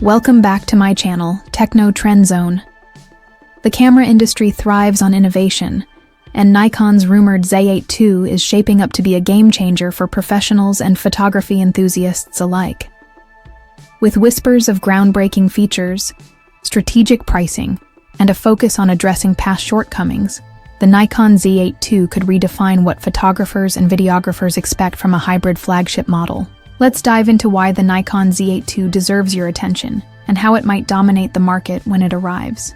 Welcome back to my channel, Techno Trend Zone. The camera industry thrives on innovation, and Nikon's rumored Z8 II is shaping up to be a game-changer for professionals and photography enthusiasts alike. With whispers of groundbreaking features, strategic pricing, and a focus on addressing past shortcomings, the Nikon Z8 II could redefine what photographers and videographers expect from a hybrid flagship model. Let's dive into why the Nikon Z8 II deserves your attention and how it might dominate the market when it arrives.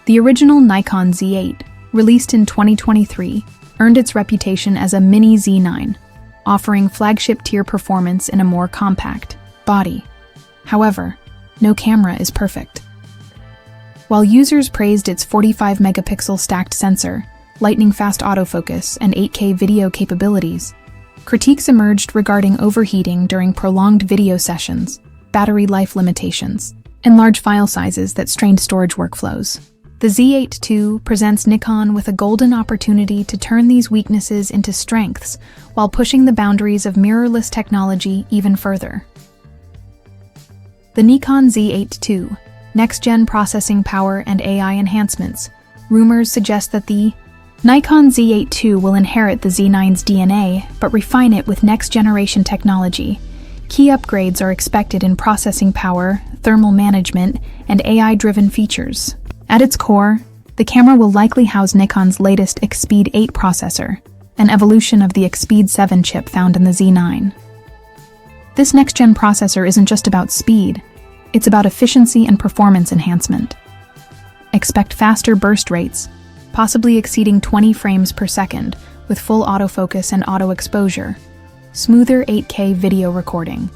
The original Nikon Z8, released in 2023, earned its reputation as a mini Z9, offering flagship-tier performance in a more compact body. However, no camera is perfect. While users praised its 45-megapixel stacked sensor, lightning-fast autofocus, and 8K video capabilities, critiques emerged regarding overheating during prolonged video sessions, battery life limitations, and large file sizes that strained storage workflows. The Z8 II presents Nikon with a golden opportunity to turn these weaknesses into strengths while pushing the boundaries of mirrorless technology even further. The Nikon Z8 II, next-gen processing power and AI enhancements. Rumors suggest that the Nikon Z8 II will inherit the Z9's DNA, but refine it with next-generation technology. Key upgrades are expected in processing power, thermal management, and AI-driven features. At its core, the camera will likely house Nikon's latest Xpeed 8 processor, an evolution of the Xpeed 7 chip found in the Z9. This next-gen processor isn't just about speed, it's about efficiency and performance enhancement. Expect faster burst rates, possibly exceeding 20 frames per second, with full autofocus and auto exposure, smoother 8K video recording,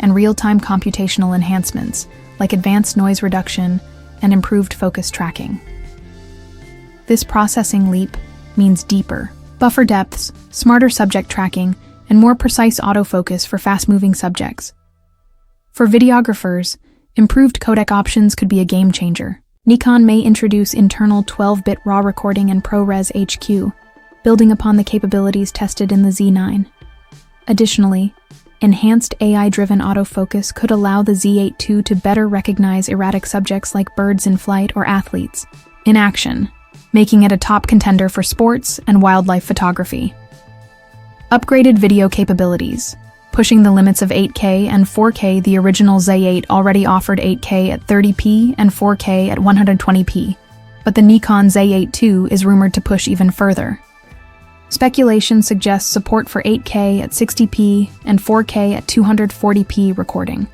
and real-time computational enhancements like advanced noise reduction and improved focus tracking. This processing leap means deeper buffer depths, smarter subject tracking, and more precise autofocus for fast-moving subjects. For videographers, improved codec options could be a game-changer. Nikon may introduce internal 12-bit RAW recording and ProRes HQ, building upon the capabilities tested in the Z9. Additionally, enhanced AI-driven autofocus could allow the Z8 II to better recognize erratic subjects like birds in flight or athletes in action, making it a top contender for sports and wildlife photography. Upgraded video capabilities. Pushing the limits of 8K and 4K, the original Z8 already offered 8K at 30p and 4K at 120p, but the Nikon Z8 II is rumored to push even further. Speculation suggests support for 8K at 60p and 4K at 240p recording,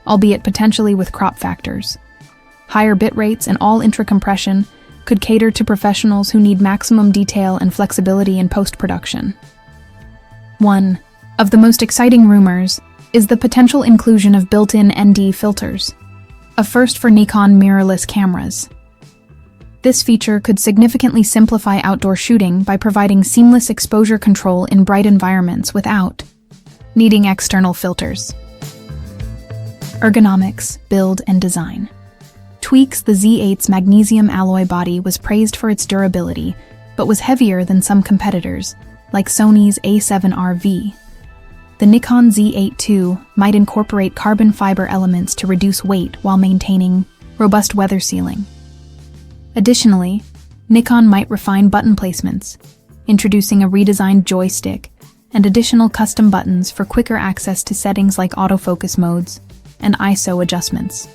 albeit potentially with crop factors. Higher bit rates and all-intra compression could cater to professionals who need maximum detail and flexibility in post-production. One of the most exciting rumors is the potential inclusion of built-in ND filters, a first for Nikon mirrorless cameras. This feature could significantly simplify outdoor shooting by providing seamless exposure control in bright environments without needing external filters. Ergonomics, build, and design. Tweaks. The Z8's magnesium alloy body was praised for its durability, but was heavier than some competitors, like Sony's A7RV. The Nikon Z8 II might incorporate carbon fiber elements to reduce weight while maintaining robust weather sealing. Additionally, Nikon might refine button placements, introducing a redesigned joystick and additional custom buttons for quicker access to settings like autofocus modes and ISO adjustments.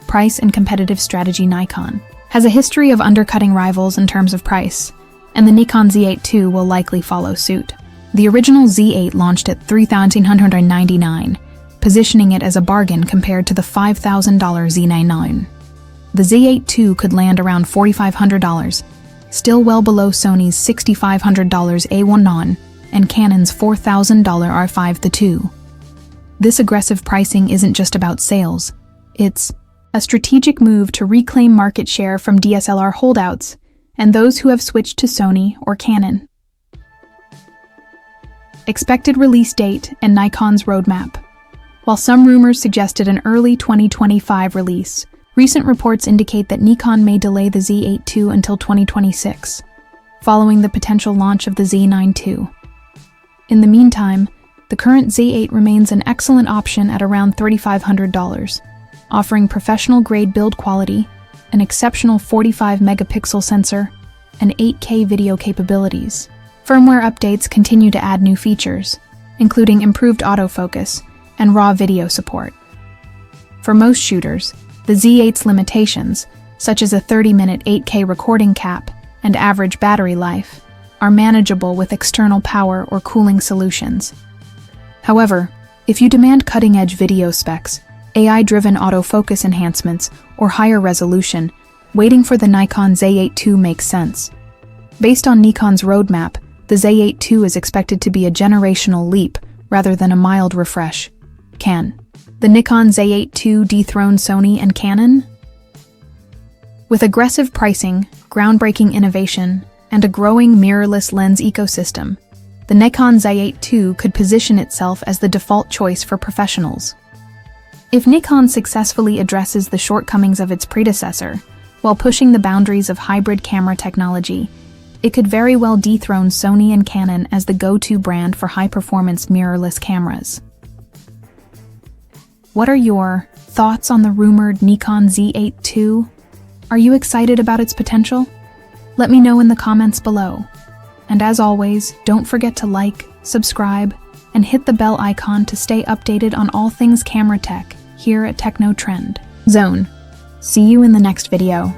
Price and competitive strategy. Nikon has a history of undercutting rivals in terms of price, and the Nikon Z8 II will likely follow suit. The original Z8 launched at $3,999, positioning it as a bargain compared to the $5,000 Z9. The Z8 II could land around $4,500, still well below Sony's $6,500 A1 and Canon's $4,000 R5 II. This aggressive pricing isn't just about sales, it's a strategic move to reclaim market share from DSLR holdouts and those who have switched to Sony or Canon. Expected release date and Nikon's roadmap. While some rumors suggested an early 2025 release, recent reports indicate that Nikon may delay the Z8 II until 2026, following the potential launch of the Z9 II. In the meantime, the current Z8 remains an excellent option at around $3,500, offering professional-grade build quality, an exceptional 45-megapixel sensor, and 8K video capabilities. Firmware updates continue to add new features, including improved autofocus and raw video support. For most shooters, the Z8's limitations, such as a 30-minute 8K recording cap and average battery life, are manageable with external power or cooling solutions. However, if you demand cutting-edge video specs, AI-driven autofocus enhancements, or higher resolution, waiting for the Nikon Z8 II makes sense. Based on Nikon's roadmap, the Z8 II is expected to be a generational leap rather than a mild refresh. Can the Nikon Z8 II dethrone Sony and Canon? With aggressive pricing, groundbreaking innovation, and a growing mirrorless lens ecosystem, the Nikon Z8 II could position itself as the default choice for professionals. If Nikon successfully addresses the shortcomings of its predecessor, while pushing the boundaries of hybrid camera technology, it could very well dethrone Sony and Canon as the go-to brand for high-performance mirrorless cameras. What are your thoughts on the rumored Nikon Z8 II? Are you excited about its potential? Let me know in the comments below. And as always, don't forget to like, subscribe, and hit the bell icon to stay updated on all things camera tech here at Techno Trend Zone. See you in the next video.